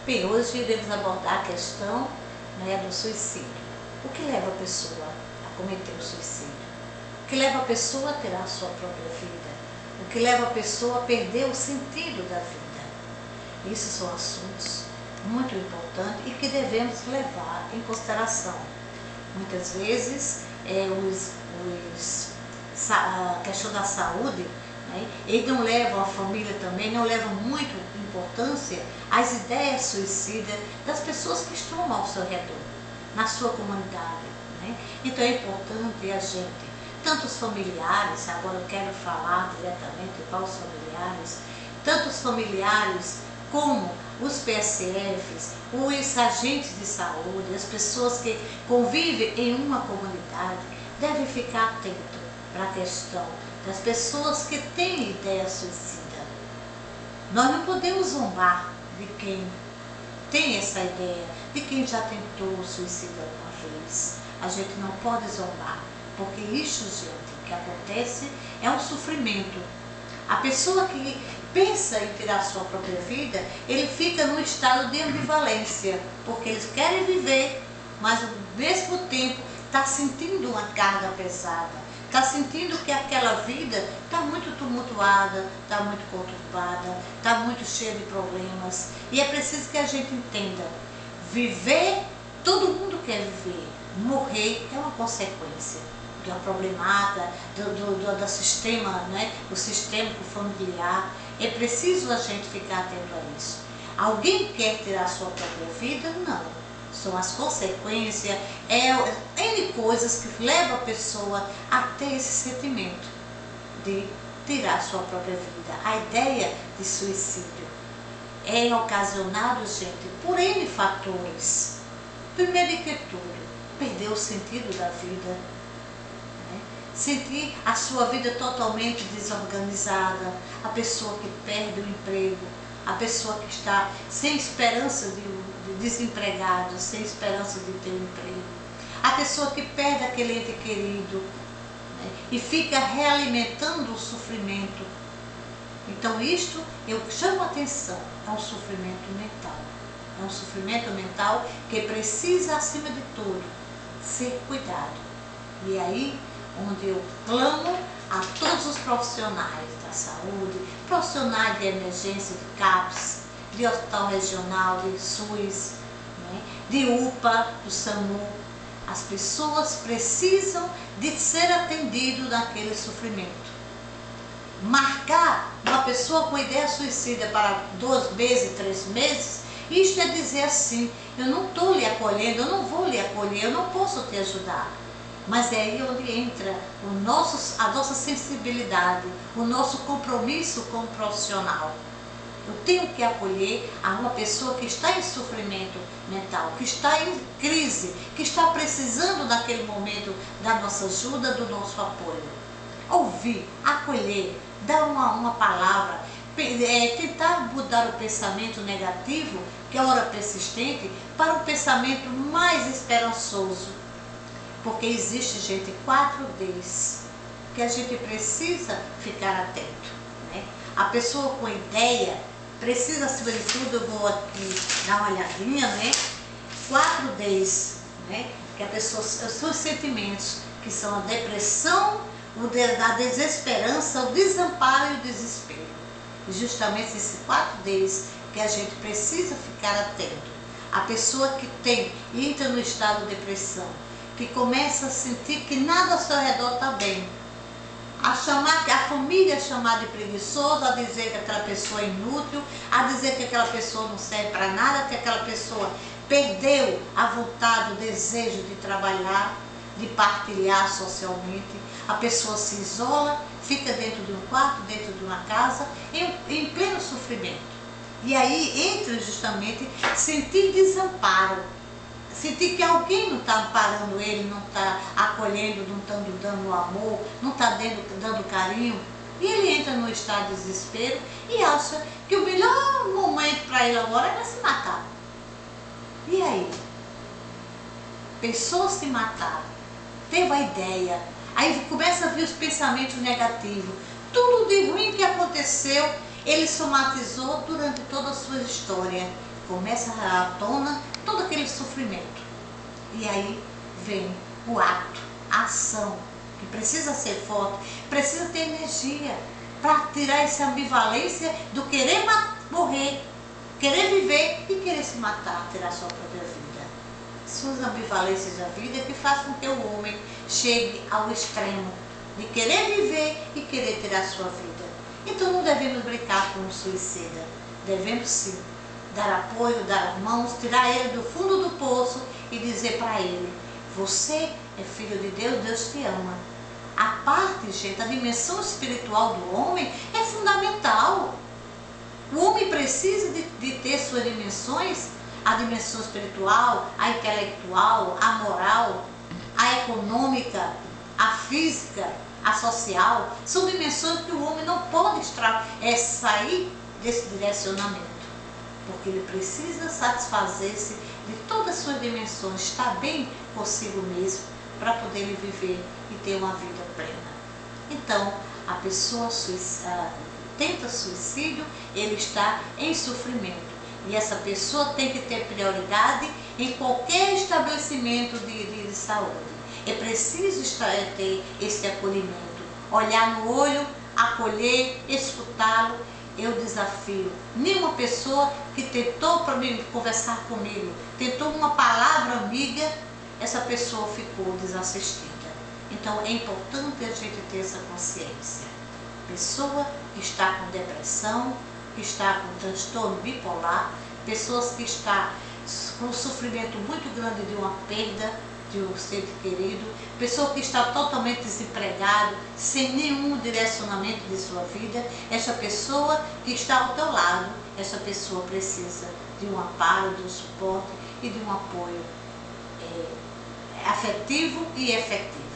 Bem, hoje iremos abordar a questão, do suicídio. O que leva a pessoa a cometer o suicídio? O que leva a pessoa a tirar a sua própria vida? O que leva a pessoa a perder o sentido da vida? Esses são assuntos muito importantes e que devemos levar em consideração. Muitas vezes, a questão da saúde, eles não levam, a família também, não levam muito importância às ideias suicidas das pessoas que estão ao seu redor, na sua comunidade. Então é importante a gente, tanto os familiares, agora eu quero falar diretamente para os familiares, tanto os familiares como os PSFs, os agentes de saúde, as pessoas que convivem em uma comunidade, devem ficar atentos para a questão das pessoas que têm ideia suicida. Nós não podemos zombar de quem tem essa ideia, de quem já tentou suicidar uma vez. A gente não pode zombar, porque isso, gente, que acontece é um sofrimento. A pessoa que pensa em tirar sua própria vida, ele fica num estado de ambivalência, porque eles querem viver, mas ao mesmo tempo está sentindo uma carga pesada. Está sentindo que aquela vida está muito tumultuada, está muito conturbada, está muito cheia de problemas. E é preciso que a gente entenda, viver, todo mundo quer viver, morrer é uma consequência da problemática, do sistema, o sistema familiar. É preciso a gente ficar atento a isso. Alguém quer tirar sua própria vida? Não. São as consequências, N coisas que levam a pessoa a ter esse sentimento de tirar sua própria vida. A ideia de suicídio é ocasionado, gente, por N fatores. Primeiro que tudo, perder o sentido da vida, sentir a sua vida totalmente desorganizada, a pessoa que perde o emprego, a pessoa que está sem esperança de desempregado, sem esperança de ter um emprego, a pessoa que perde aquele ente querido, e fica realimentando o sofrimento. Então isto, eu chamo a atenção, é um sofrimento mental. É um sofrimento mental que precisa, acima de tudo, ser cuidado. E aí, onde eu clamo a todos os profissionais da saúde, profissionais de emergência, de CAPS, de hospital regional, de SUS, de UPA, do SAMU, as pessoas precisam de ser atendidas naquele sofrimento. Marcar uma pessoa com ideia suicida para 2 meses, 3 meses, isto é dizer assim, eu não estou lhe acolhendo, eu não vou lhe acolher, eu não posso te ajudar. Mas é aí onde entra a nossa sensibilidade, o nosso compromisso com o profissional. Eu tenho que acolher a uma pessoa que está em sofrimento mental, que está em crise, que está precisando naquele momento da nossa ajuda, do nosso apoio. Ouvir, acolher, dar uma palavra, tentar mudar o pensamento negativo, que é a hora persistente, para um pensamento mais esperançoso. Porque existe, gente, 4 Ds que a gente precisa ficar atento. A pessoa com ideia precisa, acima de tudo, eu vou aqui dar uma olhadinha, 4 Ds, que a pessoa, são os sentimentos, que são a depressão, a desesperança, o desamparo e o desespero. E justamente esses 4 Ds que a gente precisa ficar atento. A pessoa que entra no estado de depressão, que começa a sentir que nada ao seu redor está bem, a família chamar de preguiçoso, a dizer que aquela pessoa é inútil, a dizer que aquela pessoa não serve para nada, que aquela pessoa perdeu a vontade, o desejo de trabalhar, de partilhar socialmente. A pessoa se isola, fica dentro de um quarto, dentro de uma casa, em pleno sofrimento. E aí entra justamente sentir desamparo, sentir que alguém não está amparando ele, não está acolhendo, não está dando amor, não está dando carinho. E ele entra no estado de desespero e acha que o melhor momento para ele agora é se matar. E aí? Pensou se matar, teve a ideia, aí começa a vir os pensamentos negativos. Tudo de ruim que aconteceu, ele somatizou durante toda a sua história. começa à tona todo aquele sofrimento. E aí vem o ato, a ação, que precisa ser forte, precisa ter energia para tirar essa ambivalência do querer morrer, querer viver e querer se matar, tirar sua própria vida. Suas ambivalências da vida que fazem com que o homem chegue ao extremo de querer viver e querer tirar sua vida. Então não devemos brincar com o suicida, devemos sim dar apoio, dar as mãos, tirar ele do fundo do poço e dizer para ele: você é filho de Deus, Deus te ama. A parte, gente, a dimensão espiritual do homem é fundamental. O homem precisa de ter suas dimensões, a dimensão espiritual, a intelectual, a moral, a econômica, a física, a social. São dimensões que o homem não pode sair desse direcionamento, porque ele precisa satisfazer-se de todas as suas dimensões, estar bem consigo mesmo, para poder viver e ter uma vida plena. Então, a pessoa tenta suicídio, ele está em sofrimento. E essa pessoa tem que ter prioridade em qualquer estabelecimento de saúde. É preciso ter esse acolhimento, olhar no olho, acolher, escutá-lo. Eu desafio nenhuma pessoa que tentou para conversar comigo, tentou uma palavra amiga, essa pessoa ficou desassistida. Então é importante a gente ter essa consciência. Pessoa que está com depressão, que está com transtorno bipolar, pessoas que estão com um sofrimento muito grande de uma perda de um ser querido, pessoa que está totalmente desempregado, sem nenhum direcionamento de sua vida, essa pessoa que está ao teu lado, essa pessoa precisa de um amparo, de um suporte e de um apoio afetivo e efetivo.